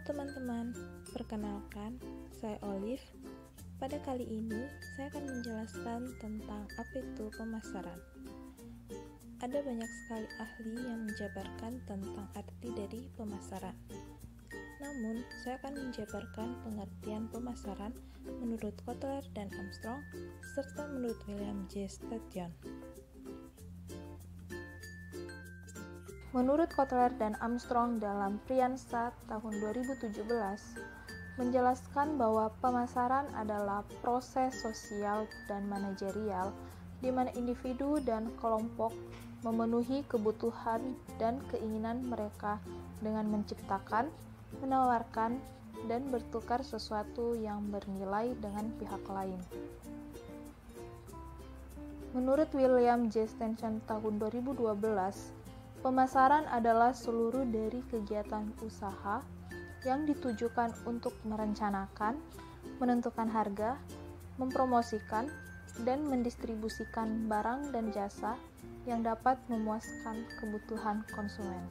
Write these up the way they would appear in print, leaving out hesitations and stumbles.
teman-teman, perkenalkan, saya Olive. Pada kali ini, saya akan menjelaskan tentang apa itu pemasaran. Ada banyak sekali ahli yang menjabarkan tentang arti dari pemasaran. Namun, saya akan menjabarkan pengertian pemasaran menurut Kotler dan Armstrong, serta menurut William J. Sturgeon. Menurut Kotler dan Armstrong dalam Priyansa tahun 2017, menjelaskan bahwa pemasaran adalah proses sosial dan manajerial di mana individu dan kelompok memenuhi kebutuhan dan keinginan mereka dengan menciptakan, menawarkan, dan bertukar sesuatu yang bernilai dengan pihak lain. Menurut William J. Sturgeon tahun 2012, pemasaran adalah seluruh dari kegiatan usaha yang ditujukan untuk merencanakan, menentukan harga, mempromosikan, dan mendistribusikan barang dan jasa yang dapat memuaskan kebutuhan konsumen.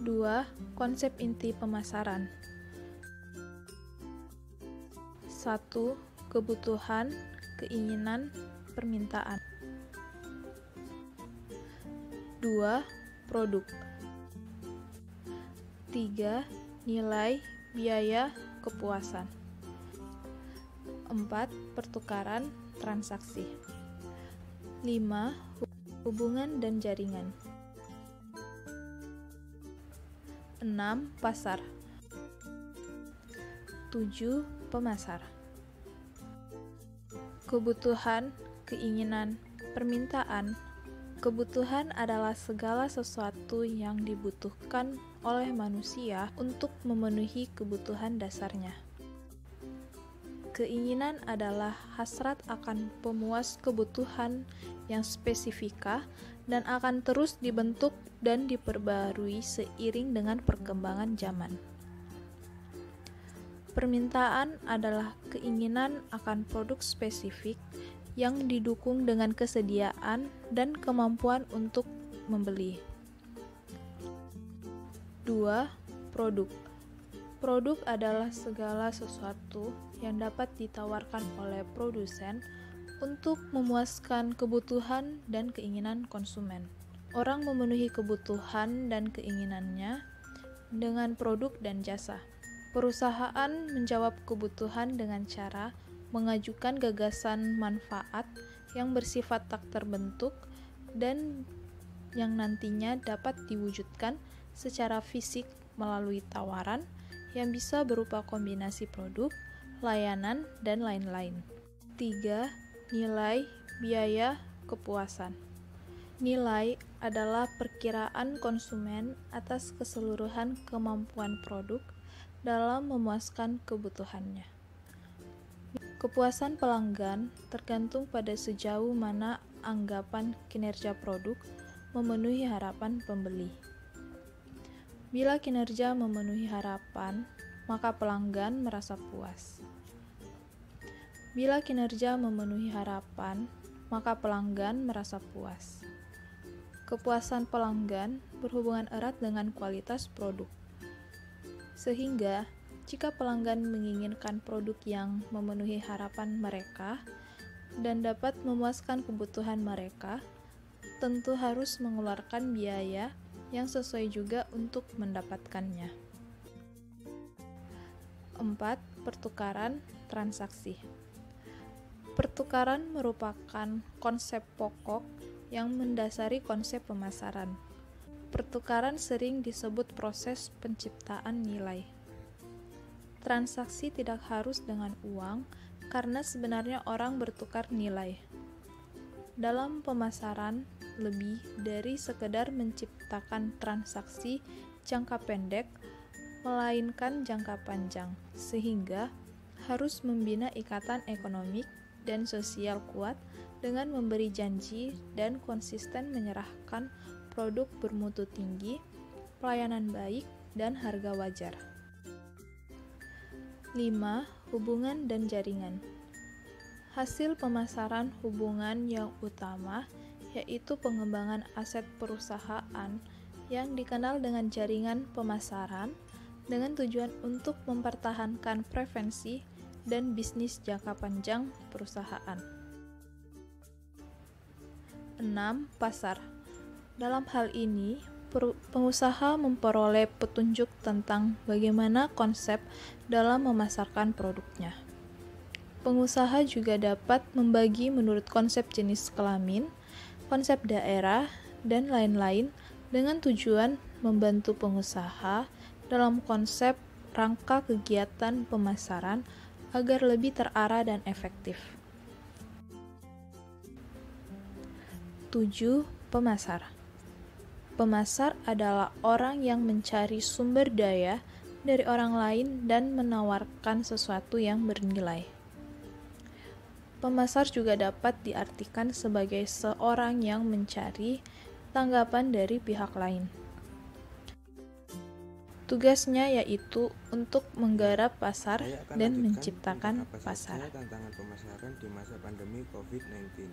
Dua, konsep inti pemasaran. 1. Kebutuhan, keinginan, permintaan. 2. Produk. 3. Nilai, biaya, kepuasan. 4. Pertukaran, transaksi. 5. Hubungan dan jaringan. 6. Pasar. 7. Pemasar. Kebutuhan, keinginan, permintaan. Kebutuhan adalah segala sesuatu yang dibutuhkan oleh manusia untuk memenuhi kebutuhan dasarnya. Keinginan adalah hasrat akan pemuas kebutuhan yang spesifika dan akan terus dibentuk dan diperbarui seiring dengan perkembangan zaman. Permintaan adalah keinginan akan produk spesifik yang didukung dengan kesediaan dan kemampuan untuk membeli. 2. Produk. Produk adalah segala sesuatu yang dapat ditawarkan oleh produsen untuk memuaskan kebutuhan dan keinginan konsumen. Orang memenuhi kebutuhan dan keinginannya dengan produk dan jasa. Perusahaan menjawab kebutuhan dengan cara mengajukan gagasan manfaat yang bersifat tak terbentuk dan yang nantinya dapat diwujudkan secara fisik melalui tawaran yang bisa berupa kombinasi produk, layanan, dan lain-lain. 3. Nilai, biaya, kepuasan. Nilai adalah perkiraan konsumen atas keseluruhan kemampuan produk dalam memuaskan kebutuhannya. Kepuasan pelanggan tergantung pada sejauh mana anggapan kinerja produk memenuhi harapan pembeli. Bila kinerja memenuhi harapan, maka pelanggan merasa puas. Bila kinerja memenuhi harapan, maka pelanggan merasa puas. Kepuasan pelanggan berhubungan erat dengan kualitas produk. Sehingga, jika pelanggan menginginkan produk yang memenuhi harapan mereka dan dapat memuaskan kebutuhan mereka, tentu harus mengeluarkan biaya yang sesuai juga untuk mendapatkannya. 4. Pertukaran, transaksi. Pertukaran merupakan konsep pokok yang mendasari konsep pemasaran. Pertukaran sering disebut proses penciptaan nilai. Transaksi tidak harus dengan uang, karena sebenarnya orang bertukar nilai. Dalam pemasaran, lebih dari sekedar menciptakan transaksi jangka pendek, melainkan jangka panjang, sehingga harus membina ikatan ekonomik dan sosial kuat dengan memberi janji dan konsisten menyerahkan produk bermutu tinggi, pelayanan baik, dan harga wajar. 5. Hubungan dan jaringan. Hasil pemasaran hubungan yang utama yaitu pengembangan aset perusahaan yang dikenal dengan jaringan pemasaran dengan tujuan untuk mempertahankan preferensi dan bisnis jangka panjang perusahaan. 6. Pasar. Dalam hal ini, pengusaha memperoleh petunjuk tentang bagaimana konsep dalam memasarkan produknya. Pengusaha juga dapat membagi menurut konsep jenis kelamin, konsep daerah, dan lain-lain dengan tujuan membantu pengusaha dalam konsep rangka kegiatan pemasaran agar lebih terarah dan efektif. 7. Pemasar. Pemasar adalah orang yang mencari sumber daya dari orang lain dan menawarkan sesuatu yang bernilai. Pemasar juga dapat diartikan sebagai seorang yang mencari tanggapan dari pihak lain. Tugasnya yaitu untuk menggarap pasar dan menciptakan pasar. Tantangan pemasaran di masa pandemi COVID-19.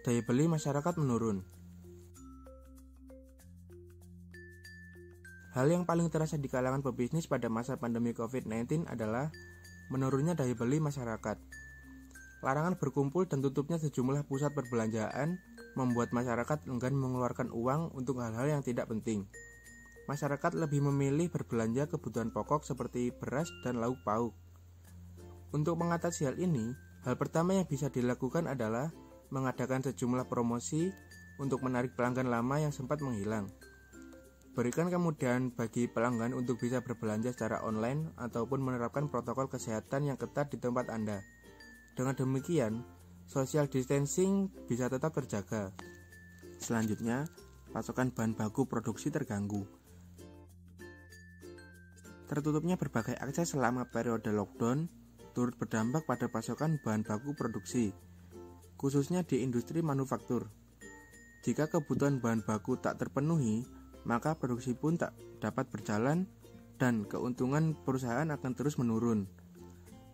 Daya beli masyarakat menurun. Hal yang paling terasa di kalangan pebisnis pada masa pandemi COVID-19 adalah menurunnya daya beli masyarakat. Larangan berkumpul dan tutupnya sejumlah pusat perbelanjaan membuat masyarakat enggan mengeluarkan uang untuk hal-hal yang tidak penting. Masyarakat lebih memilih berbelanja kebutuhan pokok seperti beras dan lauk pauk. Untuk mengatasi hal ini, hal pertama yang bisa dilakukan adalah mengadakan sejumlah promosi untuk menarik pelanggan lama yang sempat menghilang. Berikan kemudahan bagi pelanggan untuk bisa berbelanja secara online ataupun menerapkan protokol kesehatan yang ketat di tempat Anda. Dengan demikian, social distancing bisa tetap terjaga. Selanjutnya, pasokan bahan baku produksi terganggu. Tertutupnya berbagai akses selama periode lockdown turut berdampak pada pasokan bahan baku produksi, khususnya di industri manufaktur. Jika kebutuhan bahan baku tak terpenuhi, maka produksi pun tak dapat berjalan dan keuntungan perusahaan akan terus menurun.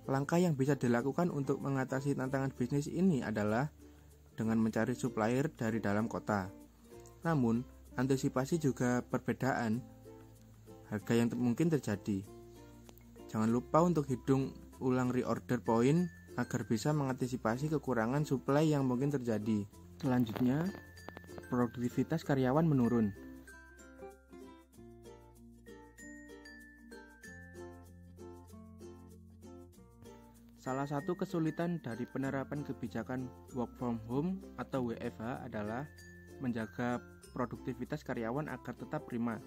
Langkah yang bisa dilakukan untuk mengatasi tantangan bisnis ini adalah dengan mencari supplier dari dalam kota. Namun, antisipasi juga perbedaan harga yang mungkin terjadi. Jangan lupa untuk hitung ulang reorder point agar bisa mengantisipasi kekurangan suplai yang mungkin terjadi. Selanjutnya, produktivitas karyawan menurun. Salah satu kesulitan dari penerapan kebijakan work from home atau WFH adalah menjaga produktivitas karyawan agar tetap prima.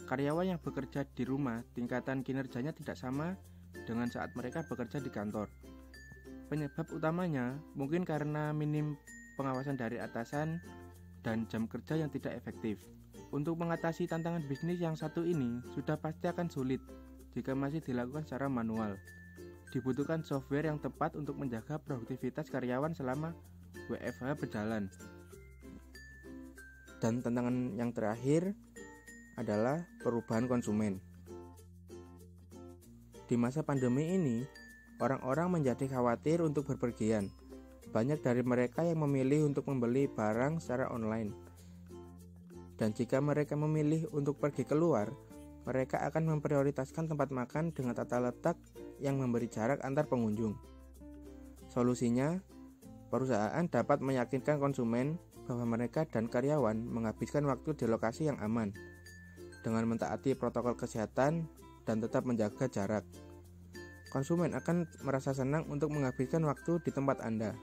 Karyawan yang bekerja di rumah, tingkatan kinerjanya tidak sama dengan saat mereka bekerja di kantor. Penyebab utamanya mungkin karena minim pengawasan dari atasan dan jam kerja yang tidak efektif. Untuk mengatasi tantangan bisnis yang satu ini sudah pasti akan sulit jika masih dilakukan secara manual. Dibutuhkan software yang tepat untuk menjaga produktivitas karyawan selama WFH berjalan. Dan tantangan yang terakhir adalah perubahan konsumen. Di masa pandemi ini, orang-orang menjadi khawatir untuk berpergian. Banyak dari mereka yang memilih untuk membeli barang secara online. Dan jika mereka memilih untuk pergi keluar, mereka akan memprioritaskan tempat makan dengan tata letak yang memberi jarak antar pengunjung. Solusinya, perusahaan dapat meyakinkan konsumen bahwa mereka dan karyawan menghabiskan waktu di lokasi yang aman, dengan mentaati protokol kesehatan dan tetap menjaga jarak. Konsumen akan merasa senang untuk menghabiskan waktu di tempat Anda.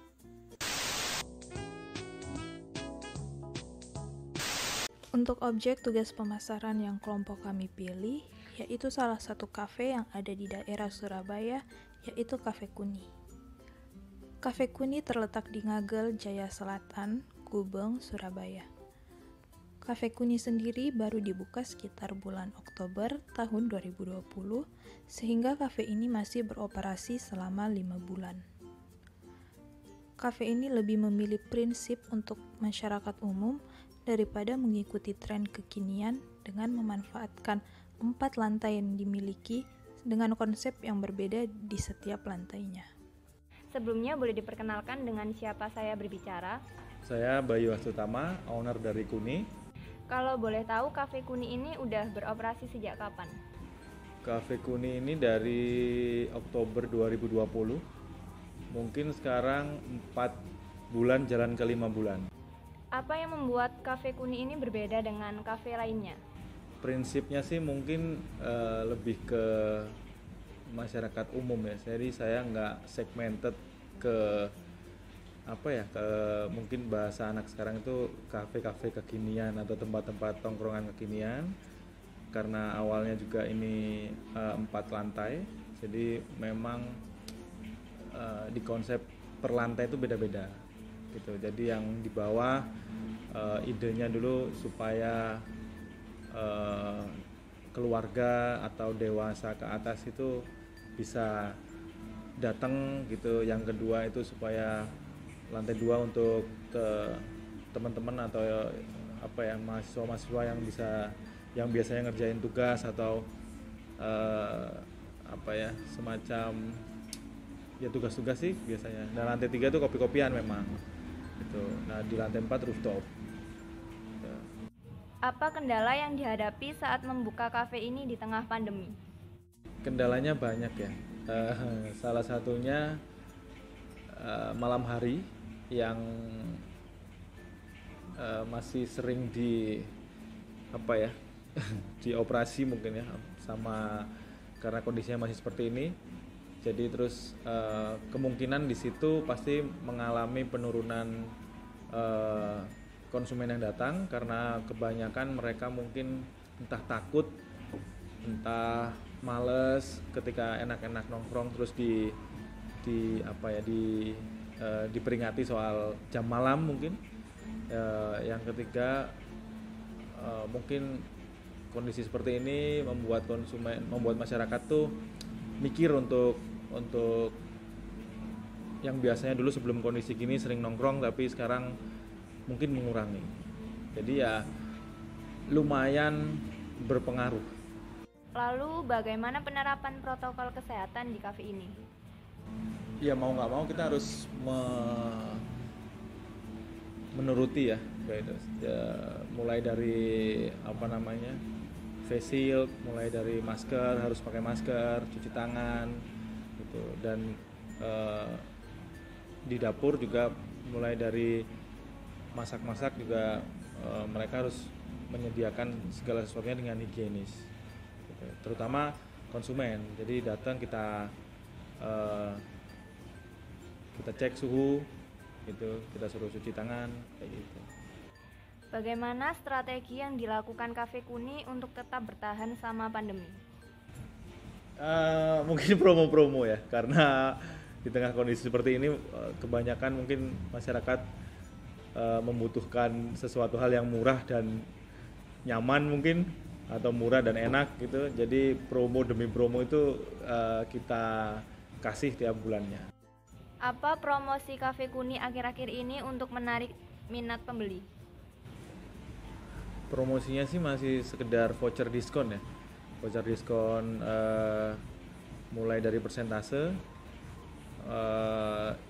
Untuk objek tugas pemasaran yang kelompok kami pilih, yaitu salah satu kafe yang ada di daerah Surabaya, yaitu Kafe Kuni. Kafe Kuni terletak di Ngagel, Jaya Selatan, Gubeng, Surabaya. Kafe Kuni sendiri baru dibuka sekitar bulan Oktober tahun 2020, sehingga kafe ini masih beroperasi selama 5 bulan. Kafe ini lebih memilih prinsip untuk masyarakat umum daripada mengikuti tren kekinian dengan memanfaatkan 4 lantai yang dimiliki dengan konsep yang berbeda di setiap lantainya. Sebelumnya boleh diperkenalkan dengan siapa saya berbicara? Saya Bayu Astutama, owner dari Kuni. Kalau boleh tahu, Cafe Kuni ini udah beroperasi sejak kapan? Cafe Kuni ini dari Oktober 2020. Mungkin sekarang 4 bulan jalan ke 5 bulan. Apa yang membuat Cafe Kuni ini berbeda dengan kafe lainnya? Prinsipnya sih mungkin lebih ke masyarakat umum ya. Jadi saya nggak segmented ke ke mungkin bahasa anak sekarang itu kafe-kafe kekinian atau tempat-tempat tongkrongan kekinian, karena awalnya juga ini 4 lantai, jadi memang di konsep per lantai itu beda-beda gitu. Jadi yang di bawah idenya dulu supaya keluarga atau dewasa ke atas itu bisa datang gitu. Yang kedua itu supaya lantai 2 untuk teman-teman atau mahasiswa-mahasiswa yang biasanya ngerjain tugas atau semacam ya tugas-tugas sih biasanya. Dan lantai 3 itu kopi-kopian memang gitu. Nah di lantai 4 rooftop. Apa kendala yang dihadapi saat membuka kafe ini di tengah pandemi? Kendalanya banyak ya. Salah satunya malam hari yang masih sering dioperasi mungkin ya, sama karena kondisinya masih seperti ini. Jadi terus kemungkinan di situ pasti mengalami penurunan konsumen yang datang, karena kebanyakan mereka mungkin entah takut, entah males ketika enak-enak nongkrong terus diperingati soal jam malam mungkin. Yang ketiga mungkin kondisi seperti ini membuat masyarakat tuh mikir untuk yang biasanya dulu sebelum kondisi gini sering nongkrong tapi sekarang mungkin mengurangi. Jadi ya lumayan berpengaruh. Lalu bagaimana penerapan protokol kesehatan di kafe ini? Ya mau nggak mau kita harus menuruti ya, mulai dari face shield, mulai dari masker, harus pakai masker, cuci tangan gitu. Dan di dapur juga mulai dari masak-masak juga mereka harus menyediakan segala sesuatunya dengan higienis gitu. Terutama konsumen, jadi datang kita cek suhu gitu, kita suruh cuci tangan kayak gitu. Bagaimana strategi yang dilakukan Cafe Kuni untuk tetap bertahan selama pandemi? Mungkin promo-promo ya, karena di tengah kondisi seperti ini kebanyakan mungkin masyarakat membutuhkan sesuatu hal yang murah dan nyaman mungkin, atau murah dan enak gitu. Jadi promo demi promo itu kita kasih tiap bulannya. Apa promosi Cafe Kuni akhir-akhir ini untuk menarik minat pembeli? Promosinya sih masih sekedar voucher diskon ya. Voucher diskon mulai dari persentase.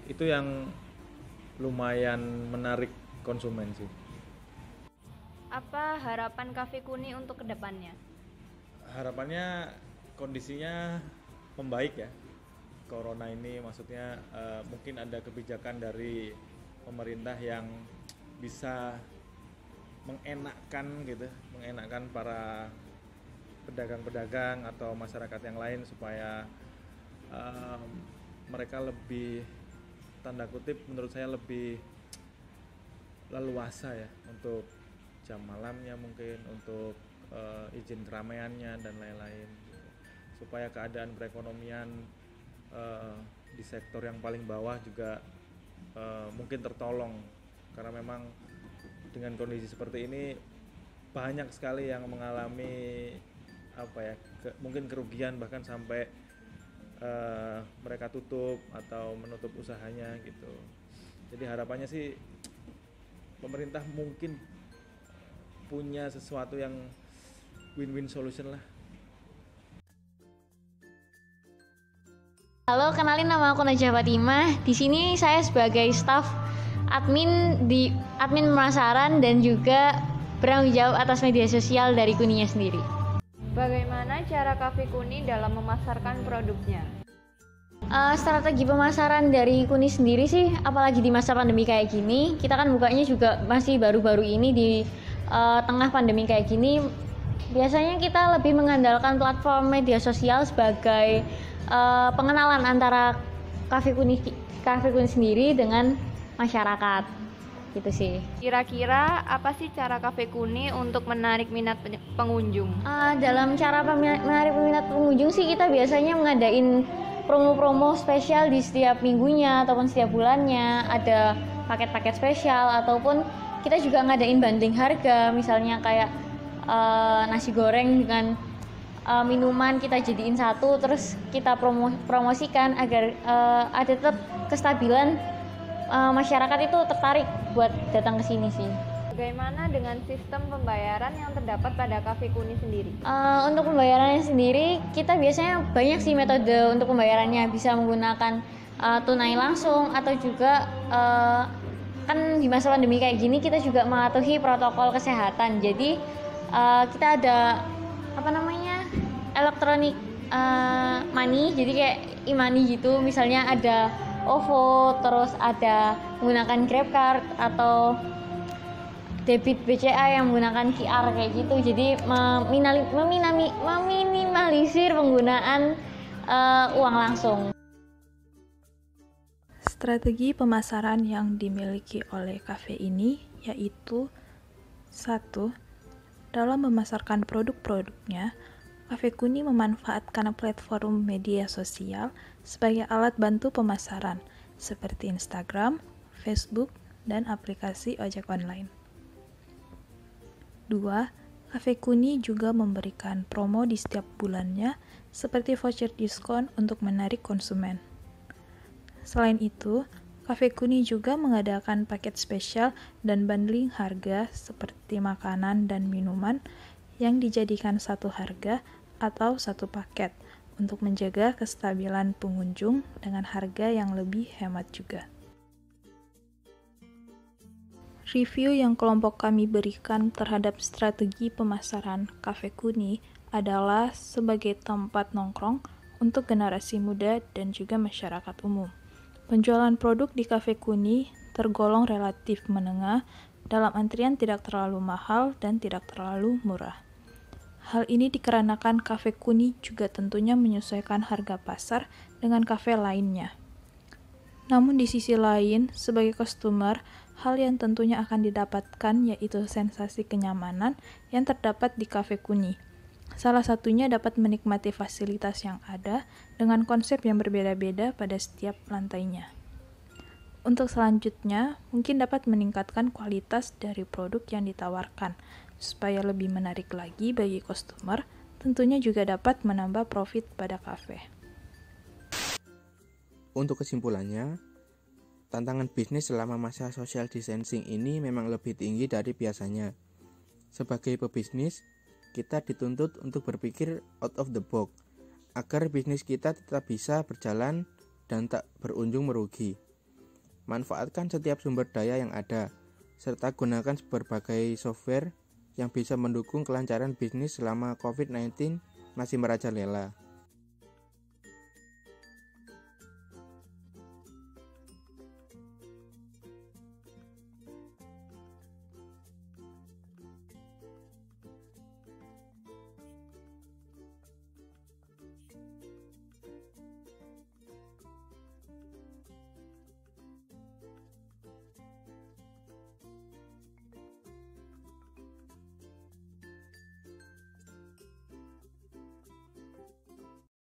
Itu yang lumayan menarik konsumen sih. Apa harapan Cafe Kuni untuk kedepannya? Harapannya kondisinya membaik ya. Corona ini maksudnya mungkin ada kebijakan dari pemerintah yang bisa mengenakkan para pedagang-pedagang atau masyarakat yang lain supaya mereka lebih, tanda kutip menurut saya, lebih leluasa ya untuk jam malamnya, mungkin untuk izin keramaiannya dan lain-lain, supaya keadaan perekonomian di sektor yang paling bawah juga mungkin tertolong, karena memang dengan kondisi seperti ini banyak sekali yang mengalami mungkin kerugian, bahkan sampai mereka tutup atau menutup usahanya gitu. Jadi harapannya sih pemerintah mungkin punya sesuatu yang win-win solution lah Halo, kenalin nama aku Najah Fatimah. Di sini saya sebagai staf admin pemasaran dan juga bertanggung jawab atas media sosial dari Kuninya sendiri. Bagaimana cara Cafe Kuni dalam memasarkan produknya? Strategi pemasaran dari Kuni sendiri sih, apalagi di masa pandemi kayak gini, kita kan bukanya juga masih baru-baru ini di tengah pandemi kayak gini. Biasanya kita lebih mengandalkan platform media sosial sebagai pengenalan antara Cafe Kuni sendiri dengan masyarakat, gitu sih. Kira-kira apa sih cara Cafe Kuni untuk menarik minat pengunjung? Dalam cara menarik minat pengunjung sih, kita biasanya mengadain promo-promo spesial di setiap minggunya ataupun setiap bulannya. Ada paket-paket spesial, ataupun kita juga ngadain banding harga, misalnya kayak nasi goreng dengan minuman kita jadiin satu, terus kita promosikan agar ada tetap kestabilan masyarakat itu tertarik buat datang ke sini sih. Bagaimana dengan sistem pembayaran yang terdapat pada Cafe Kuni sendiri? Untuk pembayarannya sendiri, kita biasanya banyak sih metode untuk pembayarannya. Bisa menggunakan tunai langsung, atau juga kan di masa pandemi kayak gini kita juga mematuhi protokol kesehatan. Jadi kita ada elektronik money, jadi kayak e-money gitu. Misalnya ada OVO, terus ada menggunakan GrabCard atau debit BCA yang menggunakan QR kayak gitu. Jadi meminimalisir penggunaan uang langsung. Strategi pemasaran yang dimiliki oleh kafe ini yaitu 1. Dalam memasarkan produk-produknya, Cafe Kuni memanfaatkan platform media sosial sebagai alat bantu pemasaran seperti Instagram, Facebook, dan aplikasi ojek online. 2. Cafe Kuni juga memberikan promo di setiap bulannya seperti voucher diskon untuk menarik konsumen. Selain itu, Cafe Kuni juga mengadakan paket spesial dan bundling harga seperti makanan dan minuman yang dijadikan satu harga atau satu paket untuk menjaga kestabilan pengunjung dengan harga yang lebih hemat juga. Review yang kelompok kami berikan terhadap strategi pemasaran Cafe Kuni adalah sebagai tempat nongkrong untuk generasi muda dan juga masyarakat umum. Penjualan produk di Cafe Kuni tergolong relatif menengah, dalam antrian tidak terlalu mahal dan tidak terlalu murah. Hal ini dikarenakan Cafe Kuni juga tentunya menyesuaikan harga pasar dengan kafe lainnya. Namun di sisi lain, sebagai customer, hal yang tentunya akan didapatkan yaitu sensasi kenyamanan yang terdapat di Cafe Kuni. Salah satunya dapat menikmati fasilitas yang ada dengan konsep yang berbeda-beda pada setiap lantainya. Untuk selanjutnya, mungkin dapat meningkatkan kualitas dari produk yang ditawarkan, supaya lebih menarik lagi bagi customer, tentunya juga dapat menambah profit pada kafe. Untuk kesimpulannya, tantangan bisnis selama masa social distancing ini memang lebih tinggi dari biasanya. Sebagai pebisnis, kita dituntut untuk berpikir out of the box, agar bisnis kita tetap bisa berjalan dan tak berujung merugi. Manfaatkan setiap sumber daya yang ada, serta gunakan berbagai software yang bisa mendukung kelancaran bisnis selama COVID-19 masih merajalela.